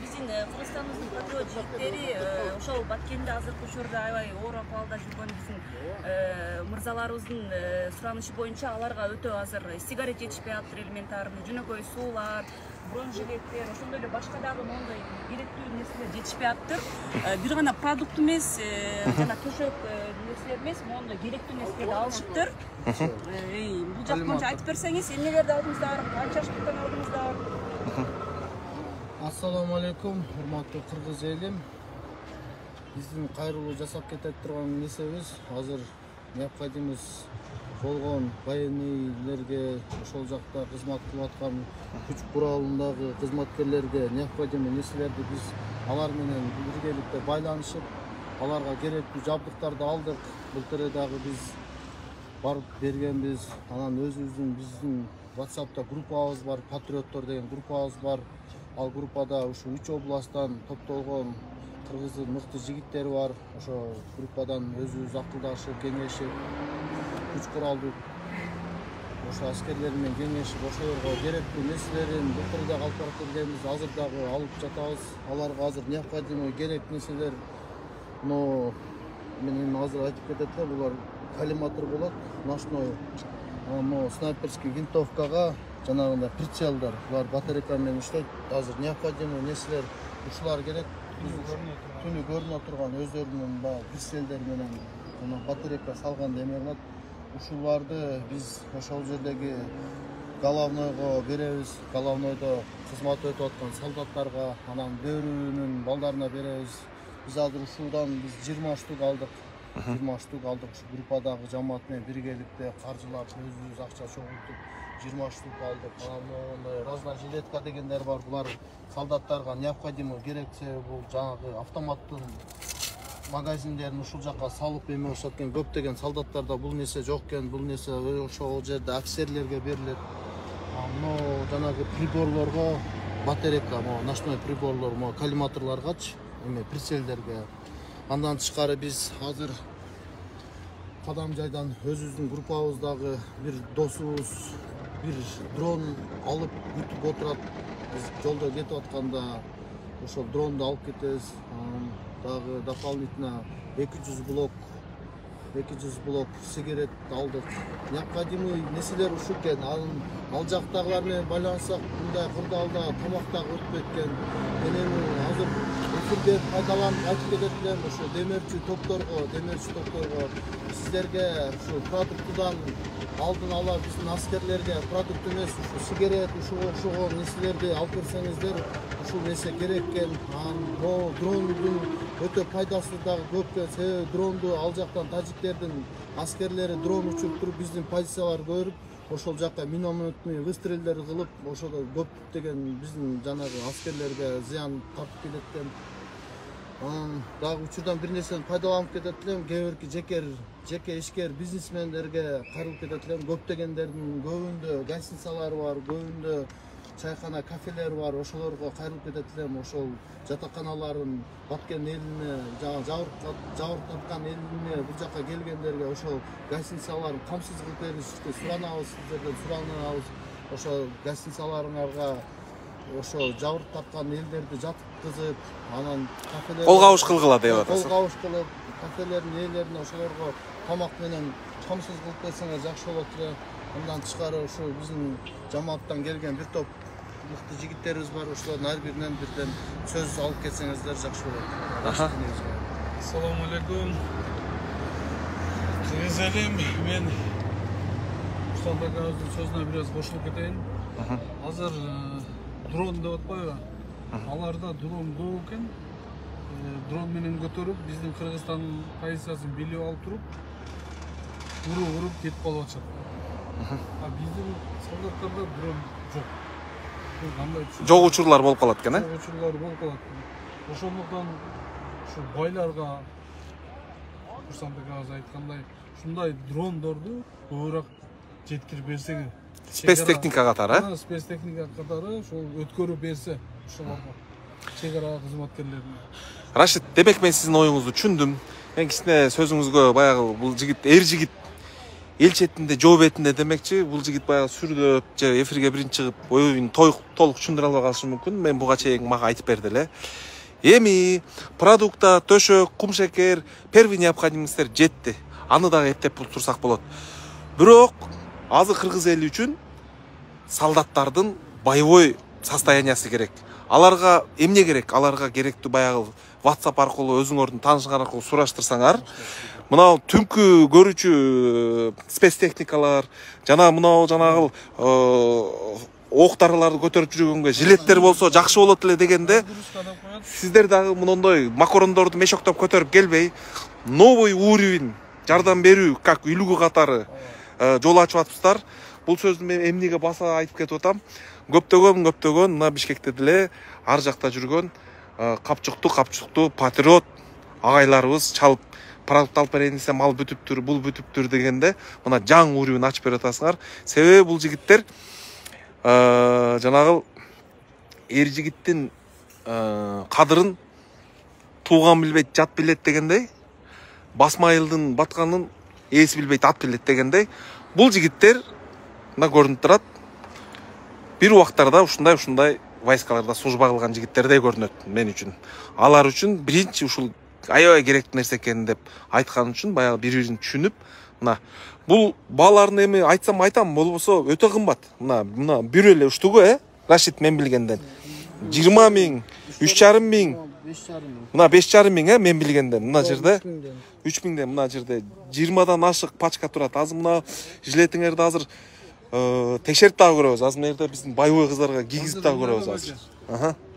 биздин Кыргызстандын патриот жигиттери ошол Баткенде азыркы учурда аябай оор акыбалда жүргөн биздин мырзаларыбыздын суранышы боюнча аларга өтө азыр сигарет жетишпей атыптыр, элементарный жөнөкөй суулар, бронежилеттер, ошондой эле башка дагы моундай керектүү нерселер жетишпей атыптыр. Бир гана продукт эмес, жана төшөк нерселер эмес, моундай керектүү нерселерди алышыптыр. Бул жак боюнча айтып берсеңиз, эмнелерди алдыңыздар, канча штуктан алдыңыздар? Assalamu alaikum, hurmatly Kırgız elim. Биздин кайрылуу жасап кетет турган нерсебиз азыр необходимость болгон военныйлерге, ошол жакта кызмат кылып аткан күч куралындагы кызматкерлерге необходимый нерселерди биз алар менен биргеликте байланышып, аларга керектүү жабдыктарды алдык. Былтыр дагы биз барып бергенбиз. Анан өзүбүздүн биздин WhatsApp'та группабыз бар, патриоттор деген группабыз бар. Ал группада ушу 3 областтан топтолгон кыргыздын мыкты жигиттери бар. Ошо группадан өзүбүз акылдашып, кеңешип, күч куралды ошо аскерлер менен кеңешип, ошолорго керектүү нерселерин былтыр да алып барып келгенбиз, азыр дагы алып жатабыз. Аларга азыр необходимый керек нерселер, но мен азыр айтып кетет эле, булар коллиматор болот, ночной, снайперский винтовкага жанагындай прицелдар, булар батарейка менен иштейт. Азыр необходимый нерселер ушулар керек. Түнү көрүнө турган өздөрүнүн прицелдер менен батарейка салган демелат. Ушуларды биз ошол жердеги головнойго беребиз. Головнойдо кызмат өтүп аткан солдаттарга, анан бөрүнүн балдарына беребиз. Биз азыр ушудан 20 штук алдык. 20 штук алдык. Ушу группадагы жамаат менен биргеликте каржылап, өзүбүз акча чогултуп 20 штук алдык. Разная жилетка дегендер бар. Булар солдаттарга необходимо керексе, бул жанагы автоматтын магазиндерин ушул жака салып эме болушат экен. Көптөгөн солдаттарда бул нерсе жок экен. Бул нерсе ошол жерде офицерлерге берилет. Жанагы приборлорго батарейка, ночной приборлор, коллиматорлоргачы, эме прицелдерге. Андан тышкары биз азыр Кадам жайдан өзүбүздүн группабыздагы бир досубуз бир дрон алып күтүп отурат. Биз жолдо кетип атканда ошол дронду алып кетебиз. Дагы дополнительно 200 блок сигарет алдык. Необходимый нерселер ушул экен. Ал жактагылар менен байланышсак, мындай кырдаалда тамак дагы өтпөйт экен. Мен азыр эфирден пайдаланып айтып кетет элем, ошо демирчи топторго сиздерге ушу продуктудан алдын ала биздин аскерлерге продукт эмес, ушу сигарет, ушуга окшогон нерселерди алып берсеңиздер, ушул нерсе керек экен. Дрондун өтө пайдасы дагы көп экен. Себеби дронду ал жактан тажиктердин аскерлери дрон учуруп туруп биздин позицияларды көрүп, ошол жакка минометный выстрелдер кылып, ошого көптөгөн биздин жанагы аскерлерге зыян тартып келет экен. Дагы учурдан бир нерсени пайдаланып кетет элем. Кээ бирки жеке ишкер бизнесмендерге кайрылып кетет элем. Көптөгөндөрдүн көбүндө гостиницалары бар, көбүндө чайкана, кафелер бар. Ошолорго кайрылып кетет элем. Ошол жатаканаларын Баткен элине, жабыркаткан элине бул жака келгендерге ошол гостиницаларын камсыз кылып беришти. Суранабыз, сиздерден суранабыз. Ошол гостиницаларыңарга ошо жабыркаткан элдерди жаткызып, анан кафелер кол кабыш кылгыла деп атасыз. Кол кабыш кылып, кафелердин ээлерине ошолорго тамак менен камсыз кылып берсеңер жакшы болот эле. Андан тышкары ушу биздин жамааттан келген бир топ мыкты жигиттерибиз бар. Ошолордун ар биринен бирден сөз алып кетсеңиздер жакшы болот. Assalamu alaikum. Кыргыз элим, мен Руслан Бакаевдин сөзүнө бир аз кошулуп кетейин. Азыр дрон деп атпайбы? Аларда дрон көп экен. Дрон менен көтөрүп, биздин Кыргызстандын позициясын билип алып туруп, уруп кетип калып атышат. Биздин солдаттарда дрон жок. Жок учурлар болуп калат экен, Жок учурлар болуп калат. Ошондуктан ушу байларга Руслан Бакаев айткандай, ушундай дрондорду көбүрөөк жеткирип берсеңер. Спецтехника катары, ошол өткөрүп берсе ошолорго, чегара кызматкерлерине. Рашид, демек мен сиздин оюңузду түшүндүм. Мен кичине сөзүңүзгө баягы бул жигит, эр жигит эл четинде жоо бетинде демекчи, бул жигит баягы сүрдөп же эфирге биринчи чыгып оюн толук түшүндүрө албай калышы мүмкүн. Мен буга чейин мага айтып берди эле. Эми продукта, төшөк, кум шекер, первый необходимосттер жетти. Аны дагы эптеп турсак болот. Бирок азыр кыргыз эли үчүн солдаттардын боевой состояниясы керек. Аларга эмне керек? Аларга керектүү баягы WhatsApp аркылуу өзүңөрдүн таанышыңар аркылуу сураштырсаңар, мына түнкү көрүүчү спецтехникалар, жана мына жанагы октарларды көтөрүп жүргөнгө жилеттер болсо жакшы болот эле дегенде, сиздер дагы мондой макарондорду мешоктоп көтөрүп келбей, новый уровень жардам берүү, как үлгү катары жол ачып атыпсыздар. Бул сөздү мен эмнеге баса айтып кетип атам? Көптөгөн мына Бишкекте деле ар жакта жүргөн капчуктуу патриот агайларыбыз чалып продукт алып берейин десе мал бүтүптүр, бул бүтүптүр дегенде мына жаңы уровень ачып берип атасыңар. Себеби бул жигиттер жанагы эр жигиттин кадырын тууган билбейт, жат билет дегендей, басма айылдын батканын ээси билбейт, ат билет дегендей, бул жигиттер мына көрүнүп турат. Бир убактарда ушундай войскаларда служба кылган жигиттердей көрүнөт мен үчүн. Алар үчүн биринчи ушул аябай керектүү нерсе экенин деп айткан үчүн баягы бири-бирин түшүнүп, мына бул бааларын эми айтсам айтам, болбосо өтө кымбат. Мына бир эле уштугу, Рашид мен билгенден 20 000, 3,5 000, мына 5,5 000 мен билгенден. Мына жерде 3 000ден, мына жерде 20дан ашык пачка турат. Азыр мына жилетиңерди азыр текшерип дагы көрөбүз. Азыр мына жерде биздин байбой кыздарга кийгизип дагы көрөбүз азыр.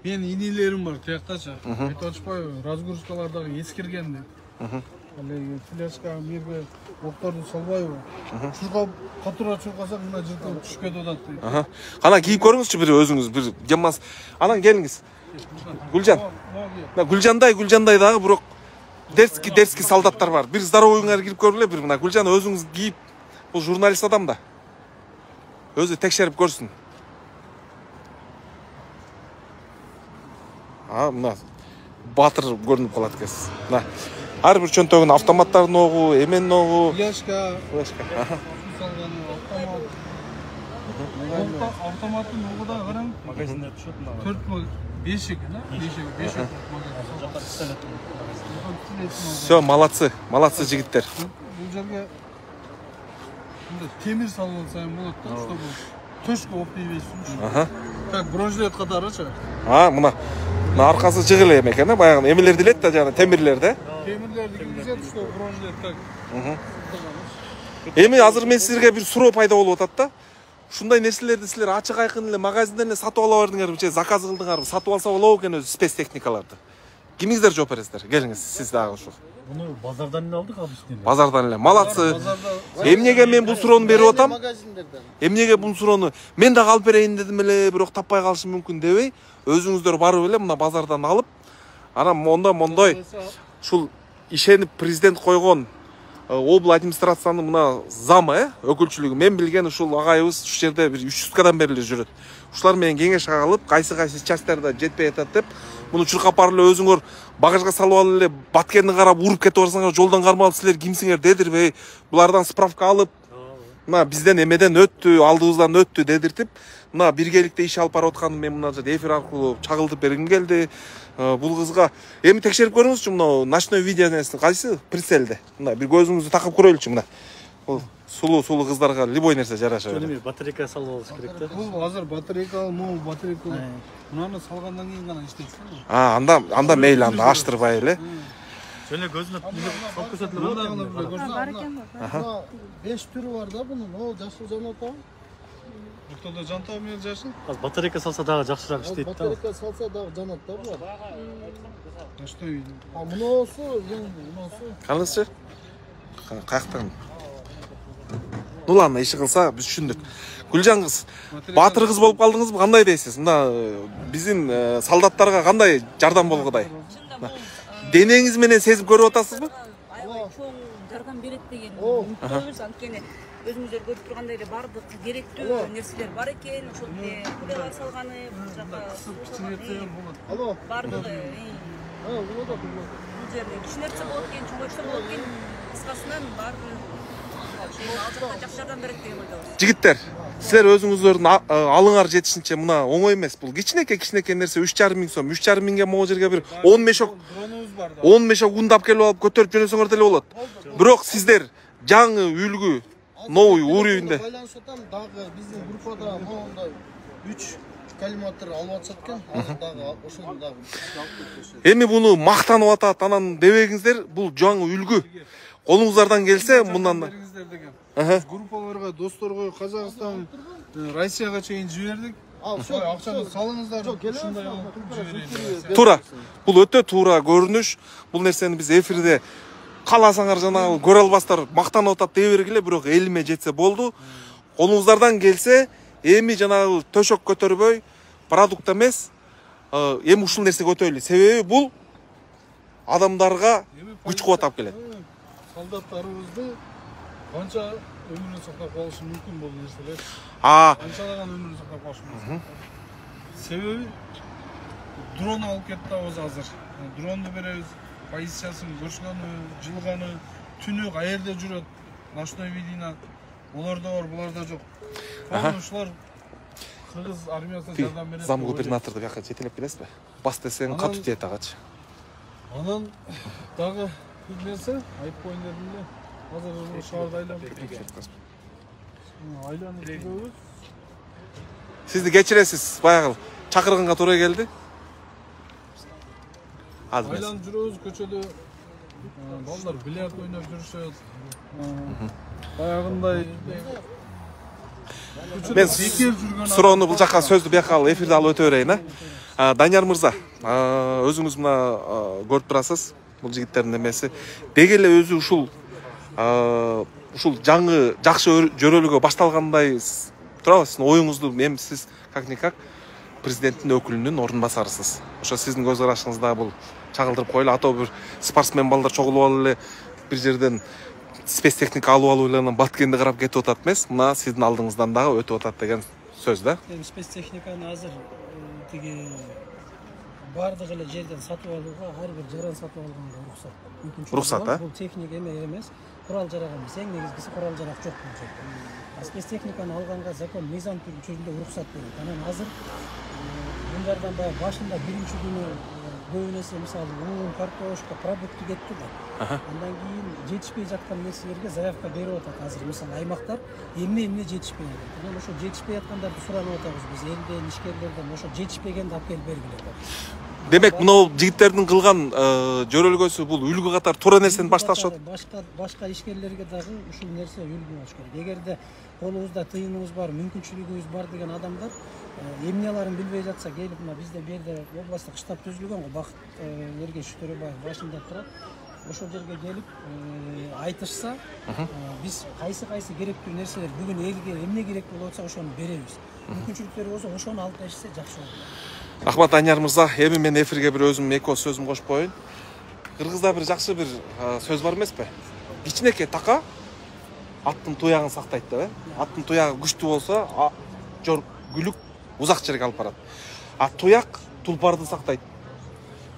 Мен инилерим бар тияктачы. Айтып атышпайбы, разгрузкалардагы эскирген деп. Алеги фляжка мерге окторду салбайбы? Чуркап, катура чуркасак мына жерден түшүп кетип атат дейт. Кана кийип көрүңүзчү бир өзүңүз бир жаммас. Анан келиңиз. Гүлжан. Мына Гүлжандай дагы бирок дерски солдаттар бар. Бир здоровыйыңар кирип көргүлө, бир мына Гүлжан өзүңүз кийип, бул журналист адам да. Өзү текшерип көрсүн. Мына батыр көрүнүп калат экенсиз. Мына ар бир чөнтөгүн автоматтардын огу, эменин огу, фляжка. Салганы автомат. Автоматтын огу да караң. Магазинде түшөт мына. 4 бешик, бешик. Всё, молодцы жигиттер. Бул жерге темир салып алсаң болот да, чтобы төшкө оп тийбесин. Так бронежилет катарычы. Мына аркасы жыгыл эме экен, баягы эмелер делет да, жана темирлер да. Темирлерди кийгизет, чтобы бронежилет так. Эми азыр мен силерге бир суроо пайда болуп атат да. Ушундай нерселерди силер ачык айкын эле магазинден эле сатып ала бердиңерби, же заказ кылдыңарбы? Сатып алса болобу экен өзү спецтехникаларды. Кимиңиздер жооп бересиздер? Келиңиз, сиз дагы ушул. Буну базардан эле алдык обычный. Базардан эле. Молодцы. Эмнеге мен бул суроону берип атам? Эмнеге бул суроону мен дагы алып берейин дедим эле, бирок таппай калышым мүмкүн дебей, өзүңүздөр барып эле мына базардан алып, анан мондой ушул ишенип президент койгон обл администрациянын мына замы, өкүлчүлүгү, мен билген ушул агайыбыз ушу жерде бир 3 суткадан бери жүрөт. Ушулар менен кеңеш алып, кайсы частьтарда жетпей атат деп, муну чуркап барып эле өзүңөр багажга салып алып эле баткенди карап уруп кетип барсаңар, жолдон кармалып силер кимсиңер дедирбей, булардан справка алып, мына бизден эмеден өттү, алдыбыздан өттү дедиртип, мына биргеликте иш алып барып атканын мен мына жерде эфир аркылуу чагылдып бергим келди. Бул кызга эми текшерип көрүңүзчү, мына ночной видеонесин кайсы прицелде. Мына бир көзүңүздү такып көрөлүчү мына. Бул сулуу кыздарга любой нерсе жарашат. Эми батарейка салып алыш керек да. Бул азыр батарейка, батарейка. Мунаны салгандан кийин гана иштейт. Анда мейли, анда аштырбай эле. Жөн көзүнө салып көрсөтүлөт. Бар экен го. 5 түрү бар да бунун. О, жашыл жаната. Ортодо жанта менен жашыл. Азыр батарейка салса дагы жакшыраак иштейт да. Батарейка салса дагы жанат да булар. Что? Мунусу. Каныңызчы? Каяктан? Нуланна иши кылса биз түшүндүк. Гүлжан кыз, батыр кыз болуп калдыңызбы? Кандай дейсиз? Мына биздин солдаттарга кандай жардам болгудай? Денеңиз менен сезип көрүп атасызбы? Аябай чоң жардам берет деген үмүттөбүз. Анткени өзүңүздөр көрүп тургандай эле бардык керектүү нерселер бар экен. Ошол кулялар салганы, Алло. бардыгы. Бул жерде кичинерсе болот экен, чоңойтса болот экен. Кыскасынан баары ал жакта жакшы жардам берет деген ойдобуз. Жигиттер, силер өзүңүздөрдүн алыңар жетишинче мына оңой эмес. Бул кичинекей нерсе 3,5 миң сом. 3,5 миңге могу жерге бир 10 мешок дронубуз бар да. 10 мешок ундап келип алып көтөрүп жөнөсөңөр деле болот. Бирок сиздер жаңы үлгү новый уровеньде байланышып атам. Дагы биздин группада мондай 3 коллиматор алып атышат экен. Азыр дагы ошону дагы алып кетишет. эми буну мактанып атат, анан дебегиңиздер, бул жаңы үлгү. Колуңуздардан келсе мындан да. Бериңиздер деген. Биз группаларга, досторго Казакстан, Россияга чейин жибердик. Акчаны салыңыздар. Ушундай кылып жиберели. Туура. Бул өтө туура көрүнүш. Бул нерсени биз эфирде кааласаңар жанагы көрө албастар, мактанып атат дей бергиле, бирок элиме жетсе болду. Колуңуздардан келсе, эми жанагы төшөк көтөрбөй, продукт эмес, эми ушул нерсе көтөрөлү. Себеби бул адамдарга күч кубат алып келет. Солдаттарыбызды канча өмүрүн сактап калышы мүмкүн бул нерселер. Канчалаган өмүрүн сактап калышы мүмкүн. Себеби дрон алып кетти азыр. Дронду беребиз, позициясын көрсөтүнү, жылганы, түнү каерде жүрөт, ночной видео. Оларда бар, буларда жок. Ушулар кыргыз армиясына жардам берет. Зам губернаторду бияка жетелеп келесизби? Бас десең катуу тиет агачы. Анан дагы бир нерсе айтып коеюн дедим эле. Азыр шаарды айланып жүрөбүз. Сизди кечиресиз, баягы чакырганга туура келди. Айланып жүрөбүз көчөдө. Балдар бильярд ойноп жүрүшөт. Баягындай мен суроону бул жака сөздү бияка алып эфирде алып өтө берейин. Данияр мырза, өзүңүз мына көрүп турасыз, бул жигиттердин эмеси. Деги эле өзү ушул жаңы жакшы жөрөлгө башталгандай турабы? Сиздин оюңузду эми сиз как-никак президенттин өкүлүнүн орун басарысыз. Ошо сиздин көз карашыңызда бул чагылдырып коелу, ато бир спортсмен балдар чогулуп алып эле бир жерден спецтехника алып эле Баткенди карап кетип атат эмес. Мына сиздин алдыңыздан дагы өтүп атат деген сөз да. Эми спецтехниканы азыр тиги бардык эле жерден сатып алууга, ар бир жаран сатып алганга уруксат. Бул техника эмес, курал жарак эмес. Эң негизгиси курал жарак жок бул жерде. Спецтехниканы алганга закон мыйзам түрүндө уруксат берет. Анан азыр булардан баягы башында биринчи күнү көбүн эсе мисалы un, картошка, продукты кетти да. Андан кийин жетишпей жаткан нерселерге заявка берип атат. Азыр мисалы аймактар эмне жетишпей атат. Анан ошо жетишпей аткандарды суранып атабыз биз элден, ишкерлерден, ошо жетишпегенди алып келип бергиле деп. Демек, мына жигиттердин кылган жөрөлгөсү бул үлгү катар туура нерсени башташат. Башка ишкерлерге дагы ушул нерсе үлгү болуш керек. Эгерде колубузда тыйыныбыз бар, мүмкүнчүлүгүбүз бар деген адамдар эмне аларын билбей жатса, келип мына бизде бу жерде областтык штаб түзүлгөн го, Бакыт Эргеш Төрөбаев башында турат. Ошол жерге келип айтышса, биз кайсы керектүү нерселер бүгүн элге эмне керек болуп атса ошону беребиз. Мүмкүнчүлүктөр болсо ошону алып беришсе жакшы болот. Рахмат Данияр мырза, эми мен эфирге бир өзүм эки сөзүм кошуп коеюн. Кыргызда бир жакшы бир сөз бар эмеспи? Кичинекей така аттын туягын сактайт деп, аттын туягы күчтүү болсо, күлүк узак жерге алып барат. Туяк тулпарды сактайт.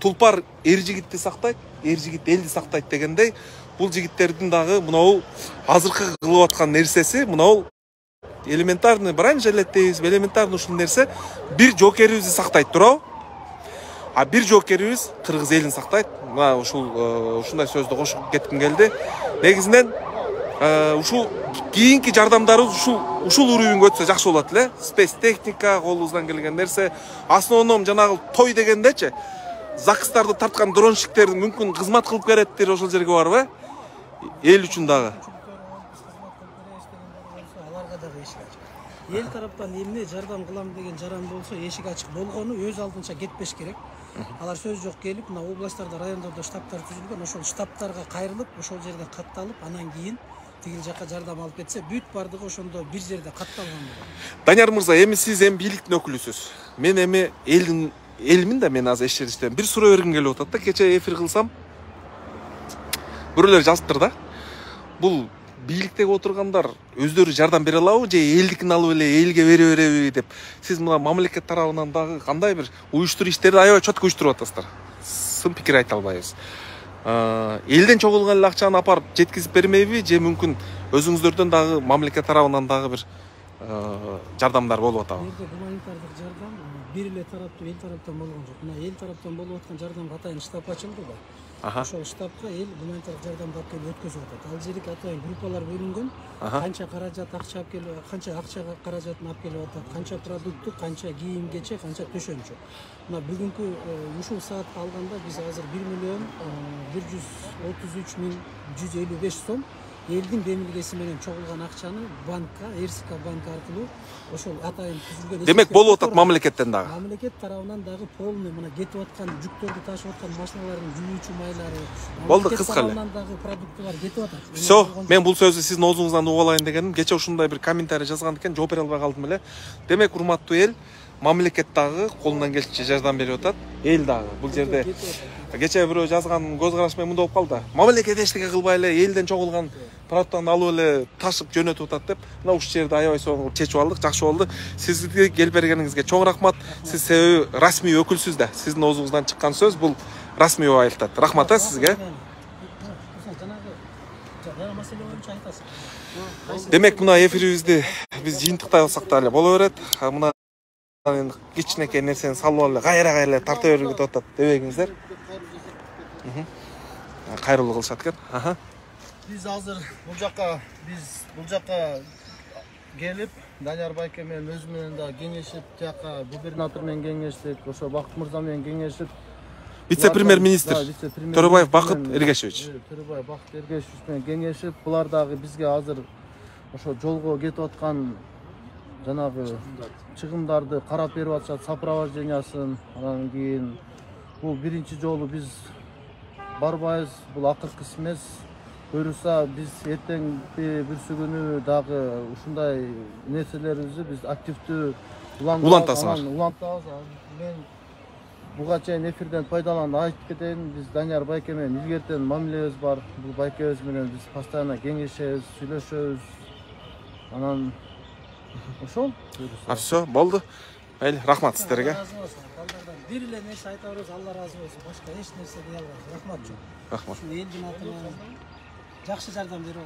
Тулпар эр жигитти сактайт, эр жигит элди сактайт дегендей, бул жигиттердин дагы мынау азыркы кылып аткан нерсеси, мынау элементарный бранжелет дейбиз, элементарный ушул нерсе бир жокерибизди сактайт туурабы? Бир жокерибиз кыргыз элин сактайт. Мына ушундай сөздү кошуп кетким келди. Негизинен ушул кийинки жардамдарыбыз ушул уровеньге өтсө жакшы болот эле. Спецтехника, колубуздан келген нерсе, основном жанагы той дегендечи, закыстарды тарткан дронщиктердин мүмкүн кызмат кылып береттир ошол жерге барбы? Эл үчүн дагы. Эл тараптан эмне жардам кылам деген жаран болсо, эшик ачык болгону өз алдынча кетпеш керек. Алар сөз жок келип, мына областтарда, райондордо штабтар түзүлгөн, ошол штабтарга кайрылып, ошол жерде катталып, анан кийин тигил жака жардам алып кетсе, бүт бардыгы ошондо бир жерде катталган болот. Данияр мырза, эми сиз бийликтин өкүлүсүз. Мен эми элмин да, мен азыр эшериштен бир суроо бергим келип атат да. Кече эфир кылсам, бирөөлөр жазыптыр да. Бул бийликтеги отургандар өздөрү жардам бере алабы же элдикин алып эле элге бере береби деп. Сиз мына мамлекет тарабынан дагы кандай бир уюштуруу иштерди аябай чөткө уюштуруп атасыздар. Сын пикир айта албайбыз. Элден чогулган эле акчаны апарып жеткизип бермейби же мүмкүн өзүңүздөрдөн дагы мамлекет тарабынан дагы бир жардамдар болуп атабы? Бул жерде гуманитардык жардам бир эле тараптуу эл тараптан болгон жок. Мына эл тараптан болуп аткан жардамга атайын штаб ачылды да. Ошол штабка эл гуманитардык жардамды алып келип өткөзүп атат. Ал жерге атайын группалар бөлүнгөн. Канча каражат акча алып келип, канча акча каражатын алып келип атат, канча продукты, канча кийим кече, канча төшөнчү. Мына бүгүнкү ушул саатка алганда биз азыр 1.133.155 сом элдин демилгеси менен чогулган акчаны банкка, РСК банк аркылуу ошол атайын түзүлгөн. Демек болуп атат мамлекеттен дагы. Мамлекет тарабынан дагы полный мына кетип аткан жүктөрдү ташып аткан машиналардын жуучу майлары. Болду, кыска эле. Дагы продуктылар кетип атат. Все, мен бул сөздү сиздин оозуңуздан угуп алайын дегеним. Кече ушундай бир комментарий жазган экен, жооп бере албай калдым эле. Демек, урматтуу эл, мамлекет дагы колунан келишинче жардам берип атат. Эл дагы бул жерде кече бирөө жазган көз караш менен мындай болуп калды. Мамлекет эчтеке кылбай эле, элден чогулган продуктаны алып эле ташып жөнөтүп атат деп. Мына ушул жерде аябай соң чечип алдык. Жакшы болду. Сизге келип бергениңизге чоң рахмат. Сиз себеби расмий өкүлсүз да. Сиздин оозуңуздан чыккан сөз бул расмий болуп айтылат. Рахмат сизге. Демек, мына эфирибизди биз жыйынтыктай алсак да эле боло берет. Мына кичинекей нерсени салып эле кайра тарта бергиле деп атат дебеңиздер. Кайрылуу кылышат экен. Биз азыр бул жака келип, Данияр байке менен өзү менен да кеңешип, тияка губернатор менен кеңештик, ошо Бакыт мырза менен кеңешип, вице-премьер-министр Төрөбаев Бакыт Эргешевич. Төрөбаев Бакыт Эргешевич менен кеңешип, булар дагы бизге азыр ошо жолго кетип аткан жанагы чыгымдарды карап берип атышат, сопровождениясын. Анан кийин бул биринчи жолу биз барбайбыз, бул акыркысы эмес. Буюрса биз эртеңки бүрсү күнү дагы ушундай нерселерибизди биз активдүү улантабыз. Мен буга чейин эфирден пайдаланып айтып кетейин, биз Данияр байке менен илгертен мамилебиз бар. Бул байкебиз менен биз постоянно кеңешебиз, сүйлөшөбүз. Анан ошол. Все, болду. Мейли, рахмат сиздерге. Бир эле нерсе айта беребиз, Алла разы болсун. Башка эч нерсе дей албайбыз. Рахмат чоң. Рахмат. Элдин атынан жакшы жардам берип